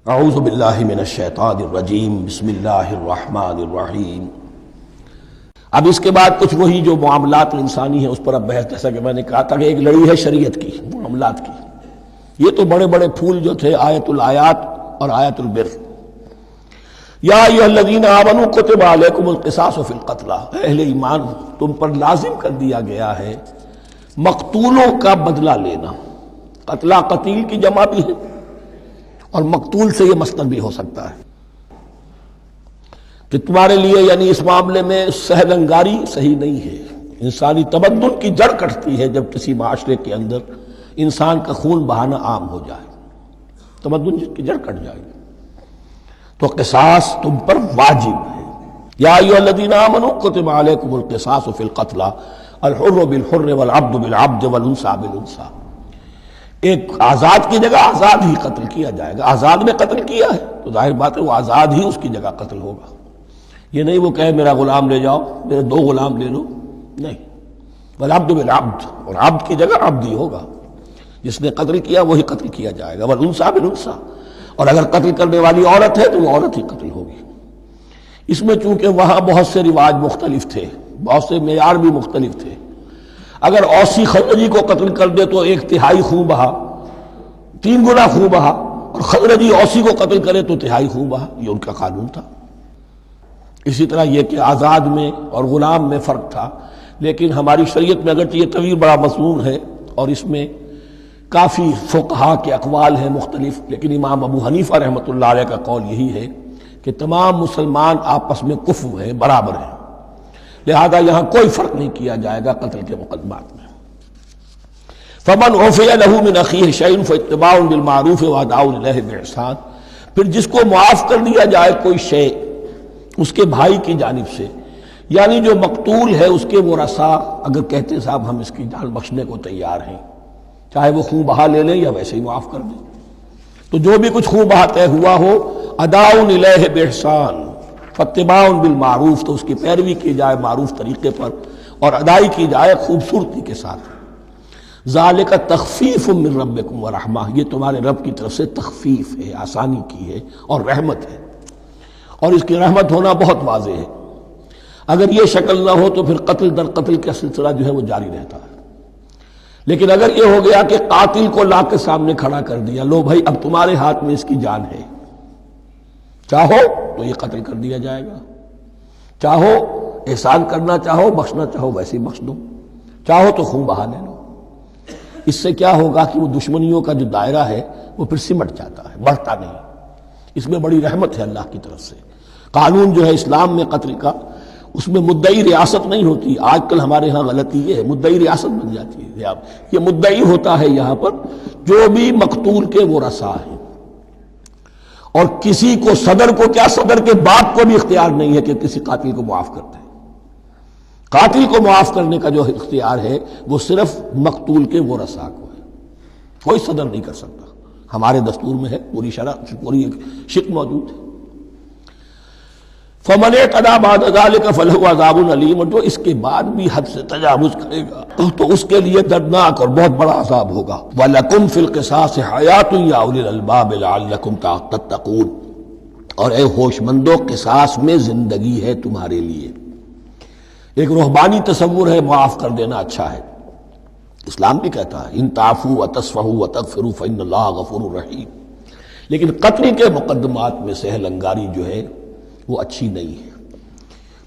اعوذ باللہ من الشیطان الرجیم بسم اللہ الرحمن الرحیم۔ اب اس کے بعد کچھ وہی جو معاملات انسانی ہیں اس پر اب بحث، جیسا کہ میں نے کہا تھا کہ ایک لڑی ہے شریعت کی، معاملات کی۔ یہ تو بڑے بڑے پھول جو تھے آیت الآیات اور آیت البر۔ یا ایھا الذین آمنوا کتب علیکم القصاص فی القتلی، اہل ایمان تم پر لازم کر دیا گیا ہے مقتولوں کا بدلہ لینا۔ قتلہ قتیل کی جمع بھی ہے اور مقتول سے یہ مصدر بھی ہو سکتا ہے کہ تمہارے لیے یعنی اس معاملے میں سہل انگاری صحیح نہیں ہے۔ انسانی تمدن کی جڑ کٹتی ہے جب کسی معاشرے کے اندر انسان کا خون بہانا عام ہو جائے، تمدن کی جڑ کٹ جائے گی۔ تو قصاص تم پر واجب ہے۔ یا ایھا الذین آمنوا کتب علیکم القصاص فی القتلی الحر بالحر والعبد بالعبد والانثى بالانثى۔ ایک آزاد کی جگہ آزاد ہی قتل کیا جائے گا۔ آزاد نے قتل کیا ہے تو ظاہر بات ہے وہ آزاد ہی اس کی جگہ قتل ہوگا۔ یہ نہیں وہ کہے میرا غلام لے جاؤ، میرے دو غلام لے لو، نہیں۔ والعبد بالعبد، اور عبد کی جگہ عبد ہی ہوگا، جس نے قتل کیا وہی قتل کیا جائے گا۔ والانثى بالانثى، اور اگر قتل کرنے والی عورت ہے تو وہ عورت ہی قتل ہوگی۔ اس میں چونکہ وہاں بہت سے رواج مختلف تھے، بہت سے معیار بھی مختلف تھے۔ اگر اوسی خزرجی کو قتل کر دے تو 1/3 خون بہا، 3 گنا خون بہا، اور خزرجی اوسی کو قتل کرے تو 1/3 خون بہا، یہ ان کا قانون تھا۔ اسی طرح یہ کہ آزاد میں اور غلام میں فرق تھا، لیکن ہماری شریعت میں اگرچہ یہ طویل بڑا مضمون ہے اور اس میں کافی فقہا کے اقوال ہیں مختلف، لیکن امام ابو حنیفہ رحمۃ اللہ علیہ کا قول یہی ہے کہ تمام مسلمان آپس میں کفو ہیں، برابر ہیں، لہذا یہاں کوئی فرق نہیں کیا جائے گا قتل کے مقدمات میں۔ فمن عفی لہ من اخیہ شیء فاتباع بالمعروف واداء الیہ باحسان، پھر جس کو معاف کر دیا جائے کوئی شے اس کے بھائی کی جانب سے، یعنی جو مقتول ہے اس کے ورثاء اگر کہتے صاحب ہم اس کی جان بخشنے کو تیار ہیں، چاہے وہ خون بہا لے لیں یا ویسے ہی معاف کر دیں، تو جو بھی کچھ خون بہا طے ہوا ہو اداء الیہ باحسان فاتباع بالمعروف، تو اس کی پیروی کی جائے معروف طریقے پر اور ادائی کی جائے خوبصورتی کے ساتھ۔ ذالک تخفیف من ربکم ورحمہ، یہ تمہارے رب کی طرف سے تخفیف ہے، آسانی کی ہے اور رحمت ہے، اور اس کی رحمت ہونا بہت واضح ہے۔ اگر یہ شکل نہ ہو تو پھر قتل در قتل کا سلسلہ جو ہے وہ جاری رہتا ہے، لیکن اگر یہ ہو گیا کہ قاتل کو لا کے سامنے کھڑا کر دیا، لو بھائی اب تمہارے ہاتھ میں اس کی جان ہے، چاہو تو یہ قتل کر دیا جائے گا، چاہو احسان کرنا چاہو بخشنا چاہو ویسے ہی بخش دو، چاہو تو خون بہا لے لو۔ اس سے کیا ہوگا کہ وہ دشمنیوں کا جو دائرہ ہے وہ پھر سمٹ جاتا ہے، بڑھتا نہیں۔ اس میں بڑی رحمت ہے اللہ کی طرف سے۔ قانون جو ہے اسلام میں قتل کا، اس میں مدعی ریاست نہیں ہوتی۔ آج کل ہمارے ہاں غلطی یہ ہے، مدعی ریاست بن جاتی ہے۔ یہ مدعی ہوتا ہے یہاں پر جو بھی مقتول کے ورثاء ہیں، اور کسی کو صدر کو کیا صدر کے باپ کو بھی اختیار نہیں ہے کہ کسی قاتل کو معاف کر دے۔ قاتل کو معاف کرنے کا جو اختیار ہے وہ صرف مقتول کے ورثاء کو ہے، کوئی صدر نہیں کر سکتا۔ ہمارے دستور میں ہے، پوری شرع پوری شق موجود ہے۔ فمن اعتدی بعد ذلک فلہ عذاب علیم، اور جو اس کے بعد بھی حد سے تجاوز کرے گا تو اس کے لیے دردناک اور بہت بڑا عذاب ہوگا۔ وَلَكُمْ فِي الْقِصَاصِ حَيَاةٌ يَا أُولِي الْأَلْبَابِ لَعَلَّكُمْ تَتَّقُونَ، اور اے ہوش مندو قصاص میں زندگی ہے تمہارے لیے۔ ایک روحانی تصور ہے معاف کر دینا اچھا ہے، اسلام بھی کہتا ہے ان تعفوا وتصفحوا وتغفروا فإن اللہ غفور رحیم، لیکن قتل کے مقدمات میں سہل انگاری جو ہے وہ اچھی نہیں ہے۔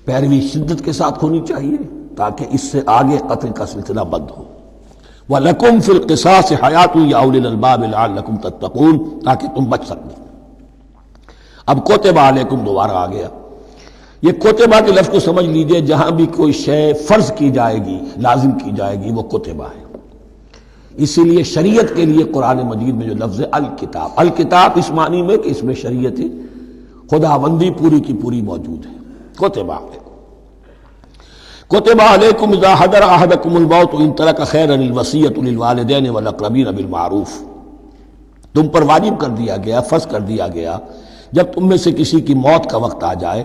پیروی شدت کے ساتھ ہونی چاہیے تاکہ اس سے آگے قتل کا سلسلہ بند ہو۔ وَلَكُمْ فِي الْقِصَاصِ حَيَاةٌ يَا أُولِي الْأَلْبَابِ لَعَلَّكُمْ تَتَّقُونَ، تاکہ تم بچ سکو۔ اب کتب علیکم دوبارہ آ گیا۔ یہ کتبہ کے لفظ کو سمجھ لیجئے، جہاں بھی کوئی شے فرض کی جائے گی، لازم کی جائے گی، وہ کتبہ ہے۔ اسی لیے شریعت کے لیے قرآن مجید میں جو لفظ ہے الکتاب، الکتاب اس معنی میں کہ اس میں شریعت خداوندی پوری کی پوری موجود ہے۔ کتبہ کتب علیکم اذا حضر احدکم الموت ان ترک خیرا الوصیۃ للوالدین والاقربین بالمعروف، تم پر واجب کر دیا گیا، فرض کر دیا گیا، جب تم میں سے کسی کی موت کا وقت آ جائے،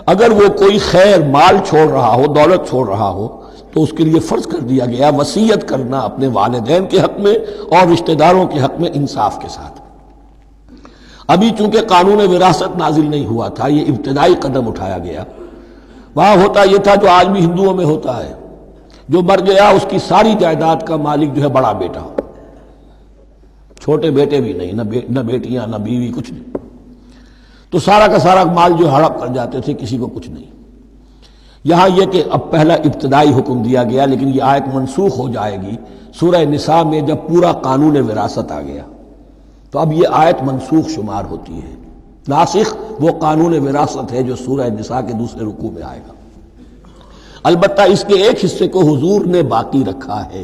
اگر وہ کوئی خیر مال چھوڑ رہا ہو، دولت چھوڑ رہا ہو، تو اس کے لیے فرض کر دیا گیا وصیت کرنا اپنے والدین کے حق میں اور رشتہ داروں کے حق میں انصاف کے ساتھ۔ ابھی چونکہ قانون وراثت نازل نہیں ہوا تھا، یہ ابتدائی قدم اٹھایا گیا۔ وہاں ہوتا یہ تھا جو آج بھی ہندوؤں میں ہوتا ہے، جو مر گیا اس کی ساری جائیداد کا مالک جو ہے بڑا بیٹا، چھوٹے بیٹے بھی نہیں، نہ بیٹیاں نہ بیوی، کچھ نہیں، تو سارا کا سارا مال جو ہڑپ کر جاتے تھے، کسی کو کچھ نہیں۔ یہاں یہ کہ اب پہلا ابتدائی حکم دیا گیا، لیکن یہ آیت منسوخ ہو جائے گی سورہ نساء میں جب پورا قانون وراثت آ گیا، تو اب یہ آیت منسوخ شمار ہوتی ہے۔ ناسخ وہ قانون وراثت ہے جو سورہ نساء کے دوسرے رکوع میں آئے گا۔ البتہ اس کے ایک حصے کو حضور نے باقی رکھا ہے،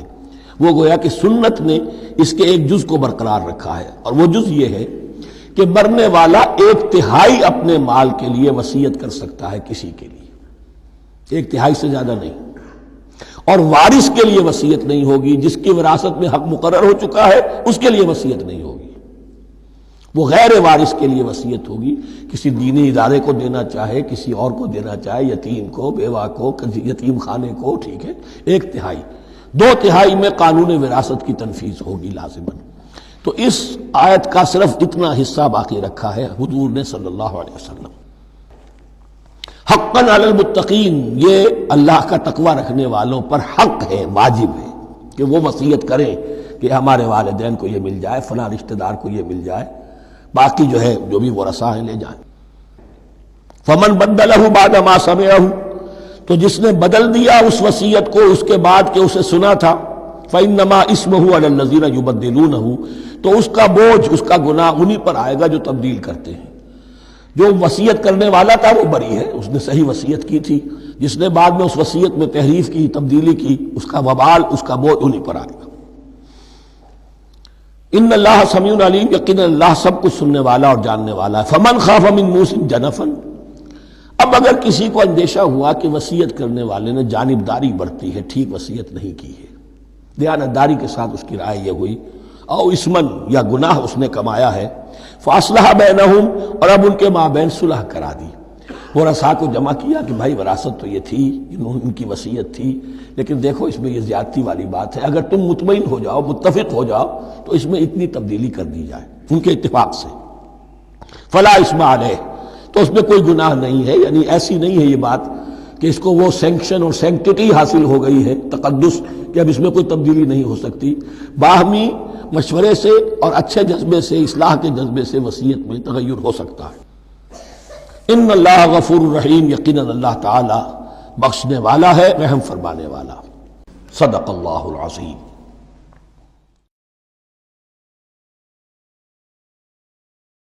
وہ گویا کہ سنت نے اس کے ایک جز کو برقرار رکھا ہے، اور وہ جز یہ ہے کہ مرنے والا 1/3 اپنے مال کے لیے وصیت کر سکتا ہے کسی کے لیے، 1/3 سے زیادہ نہیں، اور وارث کے لیے وصیت نہیں ہوگی، جس کی وراثت میں حق مقرر ہو چکا ہے اس کے لیے وصیت نہیں ہوگی، وہ غیر وارث کے لیے وصیت ہوگی، کسی دینی ادارے کو دینا چاہے، کسی اور کو دینا چاہے، یتیم کو، بیوہ کو، یتیم خانے کو، ٹھیک ہے، 1/3، 2/3 میں قانون وراثت کی تنفیذ ہوگی لازماً۔ تو اس آیت کا صرف اتنا حصہ باقی رکھا ہے حضور نے صلی اللہ علیہ وسلم۔ حقاً علی المتقین، یہ اللہ کا تقوی رکھنے والوں پر حق ہے، واجب ہے کہ وہ وصیت کریں کہ ہمارے والدین کو یہ مل جائے، فلاں رشتہ دار کو یہ مل جائے، باقی جو ہے جو بھی ورثاء ہیں لے جائیں۔ فمن بدلہ بعد ما سمعہ، تو جس نے بدل دیا اس وصیت کو اس کے بعد کہ اسے سنا تھا، فإنما اسمہ علی الذین یبدلونہ، تو اس کا بوجھ، اس کا گناہ انہی پر آئے گا جو تبدیل کرتے ہیں۔ جو وصیت کرنے والا تھا وہ بری ہے، اس نے صحیح وصیت کی تھی، جس نے بعد میں اس وصیت میں تحریف کی، تبدیلی کی، اس کا وبال، اس کا بوجھ انہی پر آئے گا۔ ان اللہ سمیع علیم، یقینا اللہ سب کچھ سننے والا اور جاننے والا ہے۔ فمن خاف من موص جنفا، اب اگر کسی کو اندیشہ ہوا کہ وصیت کرنے والے نے جانبداری برتی ہے، ٹھیک وصیت نہیں کی ہے، دیانتداری کے ساتھ اس کی رائے یہ ہوئی، او اسمن، یا گناہ اس نے کمایا ہے، فاصلح بینہم، اور اب ان کے مابین صلح کرا دی، ورثاء کو جمع کیا کہ بھائی وراثت تو یہ تھی، ان کی وصیت تھی، لیکن دیکھو اس میں یہ زیادتی والی بات ہے، اگر تم مطمئن ہو جاؤ، متفق ہو جاؤ تو اس میں اتنی تبدیلی کر دی جائے ان کے اتفاق سے، فلا اسم علیہ، تو اس میں کوئی گناہ نہیں ہے، یعنی ایسی نہیں ہے یہ بات کہ اس کو وہ سینکشن اور سینکٹیٹی حاصل ہو گئی ہے، تقدس، کہ اب اس میں کوئی تبدیلی نہیں ہو سکتی۔ باہمی مشورے سے اور اچھے جذبے سے، اصلاح کے جذبے سے وصیت میں تغیر ہو سکتا ہے۔ ان اللہ غفور الرحیم، یقیناً اللہ تعالی بخشنے والا ہے، رحم فرمانے والا۔ صدق اللہ العظیم۔